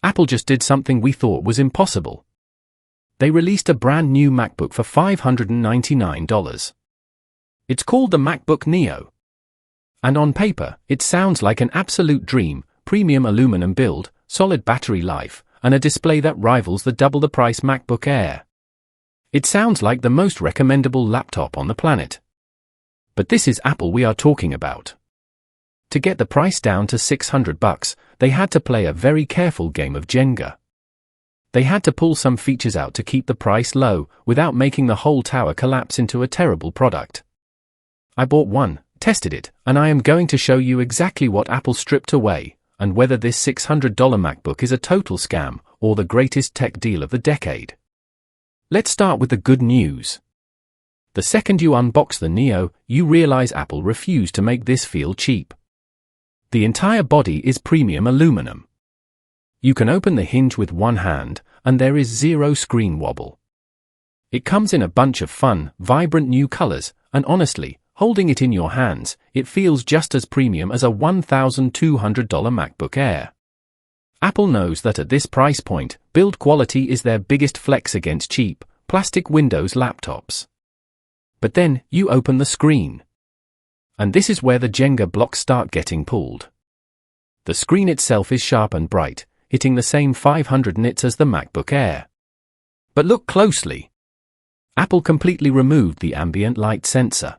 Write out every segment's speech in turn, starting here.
Apple just did something we thought was impossible. They released a brand new MacBook for $599. It's called the MacBook Neo. And on paper, it sounds like an absolute dream: premium aluminum build, solid battery life, and a display that rivals the double the price MacBook Air. It sounds like the most recommendable laptop on the planet. But this is Apple we are talking about. To get the price down to $600, they had to play a very careful game of Jenga. They had to pull some features out to keep the price low, without making the whole tower collapse into a terrible product. I bought one, tested it, and I am going to show you exactly what Apple stripped away, and whether this $600 MacBook is a total scam, or the greatest tech deal of the decade. Let's start with the good news. The second you unbox the Neo, you realize Apple refused to make this feel cheap. The entire body is premium aluminum. You can open the hinge with one hand, and there is zero screen wobble. It comes in a bunch of fun, vibrant new colors, and honestly, holding it in your hands, it feels just as premium as a $1,200 MacBook Air. Apple knows that at this price point, build quality is their biggest flex against cheap, plastic Windows laptops. But then, you open the screen. And this is where the Jenga blocks start getting pulled. The screen itself is sharp and bright, hitting the same 500 nits as the MacBook Air. But look closely. Apple completely removed the ambient light sensor.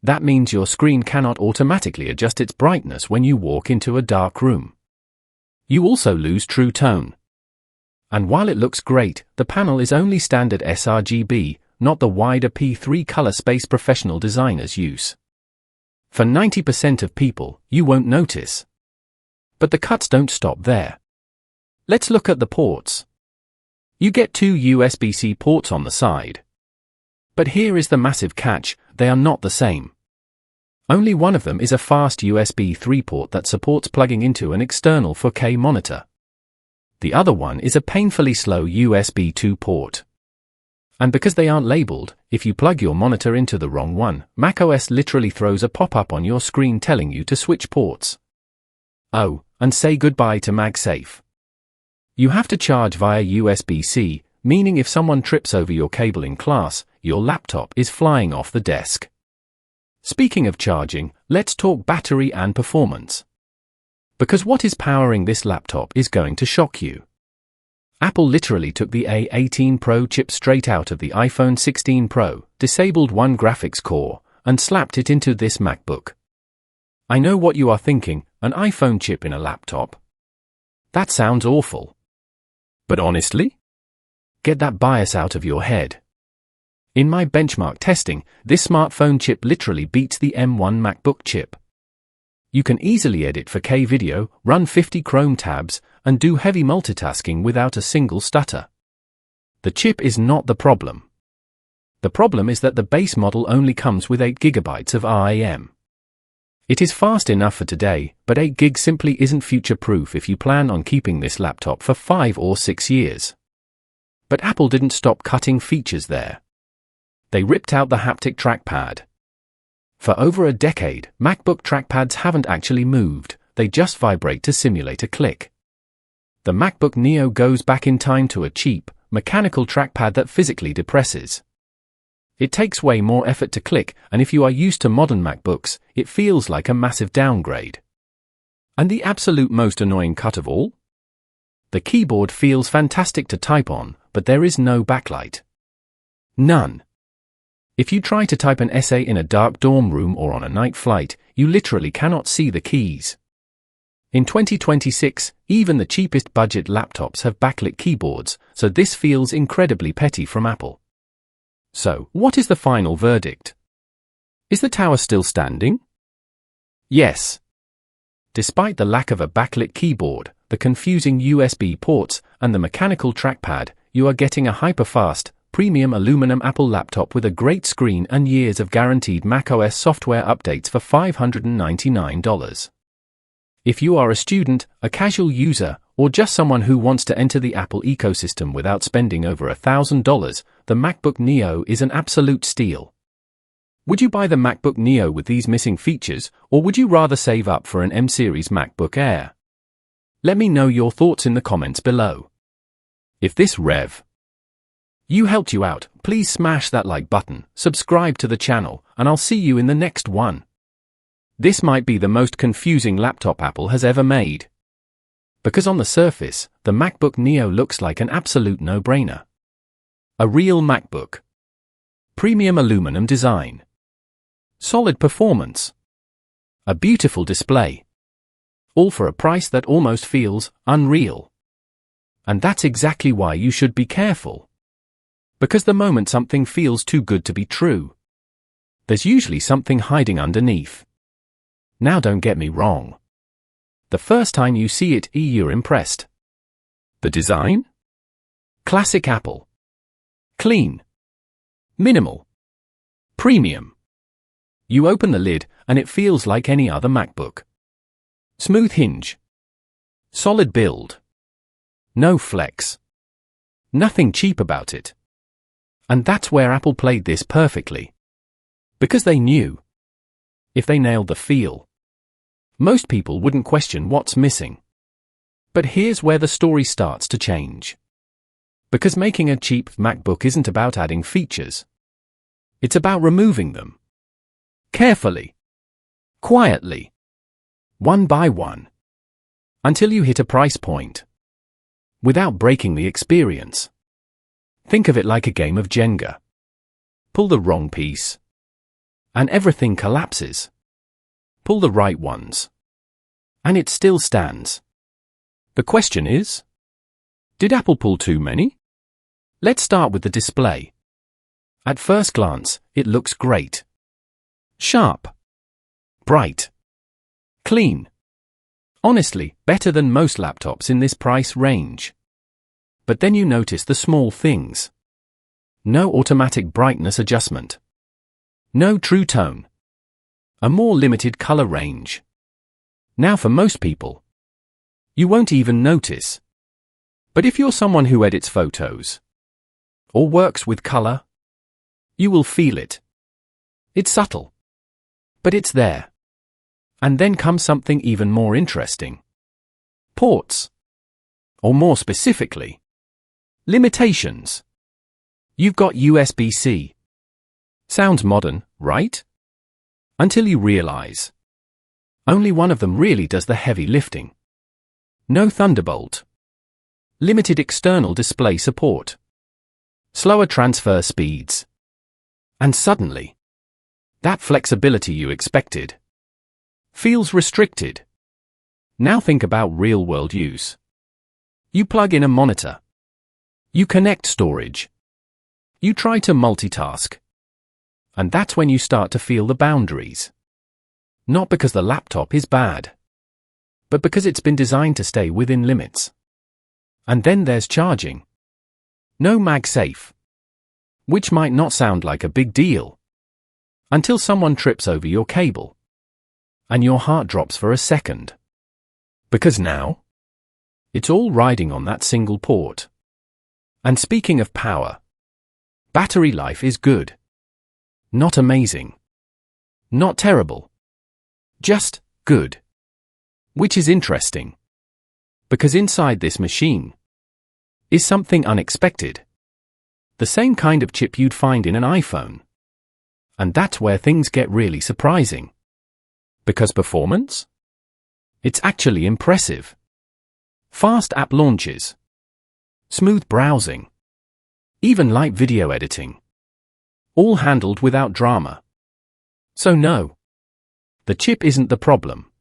That means your screen cannot automatically adjust its brightness when you walk into a dark room. You also lose True Tone. And while it looks great, the panel is only standard sRGB, not the wider P3 color space professional designers use. For 90% of people, you won't notice. But the cuts don't stop there. Let's look at the ports. You get two USB-C ports on the side. But here is the massive catch: they are not the same. Only one of them is a fast USB 3 port that supports plugging into an external 4K monitor. The other one is a painfully slow USB 2 port. And because they aren't labeled, if you plug your monitor into the wrong one, macOS literally throws a pop-up on your screen telling you to switch ports. Oh, and say goodbye to MagSafe. You have to charge via USB-C, meaning if someone trips over your cable in class, your laptop is flying off the desk. Speaking of charging, let's talk battery and performance. Because what is powering this laptop is going to shock you. Apple literally took the A18 Pro chip straight out of the iPhone 16 Pro, disabled one graphics core, and slapped it into this MacBook. I know what you are thinking: an iPhone chip in a laptop? That sounds awful. But honestly? Get that bias out of your head. In my benchmark testing, this smartphone chip literally beats the M1 MacBook chip. You can easily edit 4K video, run 50 Chrome tabs, and do heavy multitasking without a single stutter. The chip is not the problem. The problem is that the base model only comes with 8 GB of RAM. It is fast enough for today, but 8 GB simply isn't future-proof if you plan on keeping this laptop for 5 or 6 years. But Apple didn't stop cutting features there. They ripped out the haptic trackpad. For over a decade, MacBook trackpads haven't actually moved, they just vibrate to simulate a click. The MacBook Neo goes back in time to a cheap, mechanical trackpad that physically depresses. It takes way more effort to click, and if you are used to modern MacBooks, it feels like a massive downgrade. And the absolute most annoying cut of all? The keyboard feels fantastic to type on, but there is no backlight. None. If you try to type an essay in a dark dorm room or on a night flight, you literally cannot see the keys. In 2026, even the cheapest budget laptops have backlit keyboards, so this feels incredibly petty from Apple. So, what is the final verdict? Is the tower still standing? Yes. Despite the lack of a backlit keyboard, the confusing USB ports, and the mechanical trackpad, you are getting a hyper-fast, premium aluminum Apple laptop with a great screen and years of guaranteed macOS software updates for $599. If you are a student, a casual user, or just someone who wants to enter the Apple ecosystem without spending over $1,000, the MacBook Neo is an absolute steal. Would you buy the MacBook Neo with these missing features, or would you rather save up for an M-Series MacBook Air? Let me know your thoughts in the comments below. If this review helped you out, please smash that like button, subscribe to the channel, and I'll see you in the next one. This might be the most confusing laptop Apple has ever made. Because on the surface, the MacBook Neo looks like an absolute no-brainer. A real MacBook. Premium aluminum design. Solid performance. A beautiful display. All for a price that almost feels unreal. And that's exactly why you should be careful. Because the moment something feels too good to be true, there's usually something hiding underneath. Now don't get me wrong. The first time you see it, you're impressed. The design? Classic Apple. Clean. Minimal. Premium. You open the lid and it feels like any other MacBook. Smooth hinge. Solid build. No flex. Nothing cheap about it. And that's where Apple played this perfectly. Because they knew, if they nailed the feel, most people wouldn't question what's missing. But here's where the story starts to change. Because making a cheap MacBook isn't about adding features. It's about removing them. Carefully. Quietly. One by one. Until you hit a price point. Without breaking the experience. Think of it like a game of Jenga. Pull the wrong piece, and everything collapses. Pull the right ones, and it still stands. The question is, did Apple pull too many? Let's start with the display. At first glance, it looks great. Sharp. Bright. Clean. Honestly, better than most laptops in this price range. But then you notice the small things. No automatic brightness adjustment. No true tone. A more limited color range. Now for most people, you won't even notice. But if you're someone who edits photos, or works with color, you will feel it. It's subtle, but it's there. And then comes something even more interesting. Ports. Or more specifically, limitations. You've got USB-C. Sounds modern, right? Until you realize, only one of them really does the heavy lifting. No Thunderbolt. Limited external display support. Slower transfer speeds. And suddenly, that flexibility you expected feels restricted. Now think about real-world use. You plug in a monitor. You connect storage. You try to multitask. And that's when you start to feel the boundaries. Not because the laptop is bad, but because it's been designed to stay within limits. And then there's charging. No MagSafe. Which might not sound like a big deal, until someone trips over your cable. And your heart drops for a second. Because now, it's all riding on that single port. And speaking of power, battery life is good. Not amazing. Not terrible. Just good. Which is interesting. Because inside this machine is something unexpected. The same kind of chip you'd find in an iPhone. And that's where things get really surprising. Because performance? It's actually impressive. Fast app launches. Smooth browsing. Even light video editing. All handled without drama. So no. The chip isn't the problem.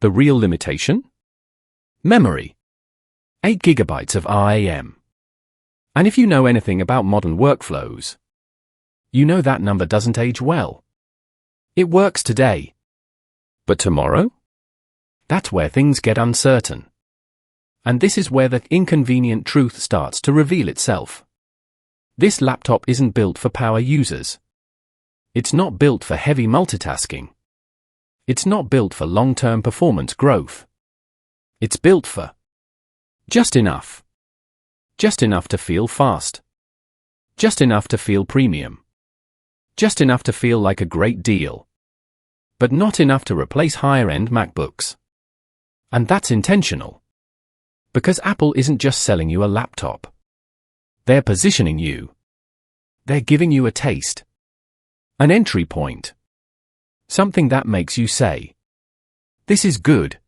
The real limitation? Memory. 8 GB of RAM. And if you know anything about modern workflows, you know that number doesn't age well. It works today. But tomorrow? That's where things get uncertain. And this is where the inconvenient truth starts to reveal itself. This laptop isn't built for power users. It's not built for heavy multitasking. It's not built for long-term performance growth. It's built for just enough. Just enough to feel fast. Just enough to feel premium. Just enough to feel like a great deal. But not enough to replace higher-end MacBooks. And that's intentional. Because Apple isn't just selling you a laptop. They're positioning you. They're giving you a taste. An entry point. Something that makes you say, "This is good."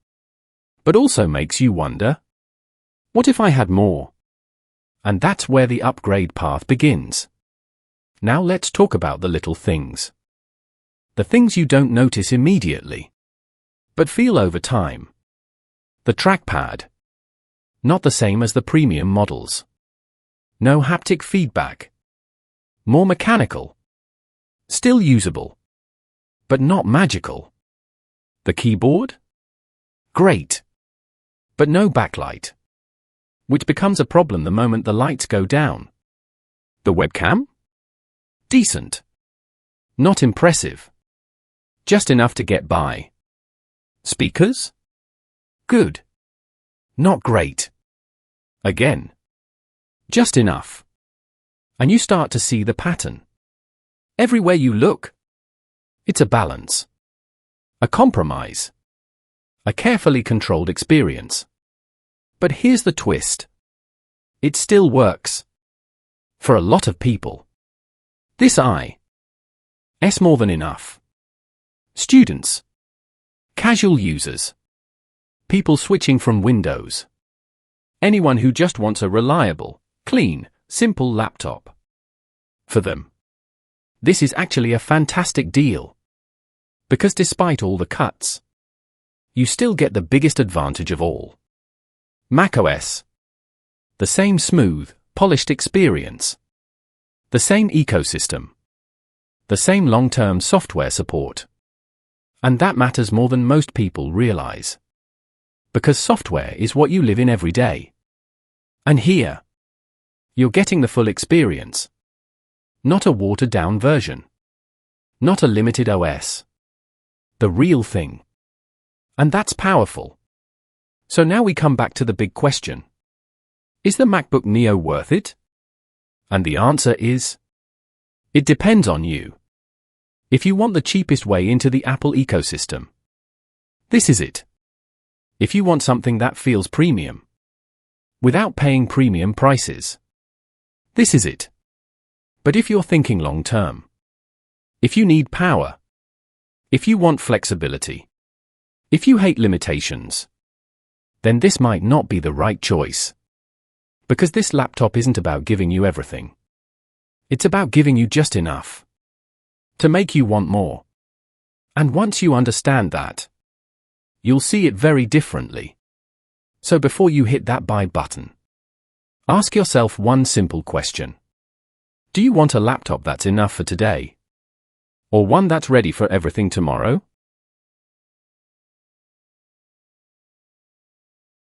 But also makes you wonder, what if I had more? And that's where the upgrade path begins. Now let's talk about the little things. The things you don't notice immediately, but feel over time. The trackpad. Not the same as the premium models. No haptic feedback. More mechanical. Still usable. But not magical. The keyboard? Great. But no backlight. Which becomes a problem the moment the lights go down. The webcam? Decent. Not impressive. Just enough to get by. Speakers? Good. Not great. Again. Just enough. And you start to see the pattern. Everywhere you look. It's a balance. A compromise. A carefully controlled experience. But here's the twist. It still works. For a lot of people. This is more than enough. Students. Casual users. People switching from Windows. Anyone who just wants a reliable, clean, simple laptop. For them. This is actually a fantastic deal. Because despite all the cuts, you still get the biggest advantage of all. macOS. The same smooth, polished experience. The same ecosystem. The same long-term software support. And that matters more than most people realize. Because software is what you live in every day. And here, you're getting the full experience. Not a watered-down version. Not a limited OS. The real thing. And that's powerful. So now we come back to the big question. Is the MacBook Neo worth it? And the answer is, it depends on you. If you want the cheapest way into the Apple ecosystem, this is it. If you want something that feels premium, without paying premium prices, this is it. But if you're thinking long term, if you need power, if you want flexibility, if you hate limitations, then this might not be the right choice. Because this laptop isn't about giving you everything. It's about giving you just enough to make you want more. And once you understand that, you'll see it very differently. So before you hit that buy button, ask yourself one simple question. Do you want a laptop that's enough for today? Or one that's ready for everything tomorrow?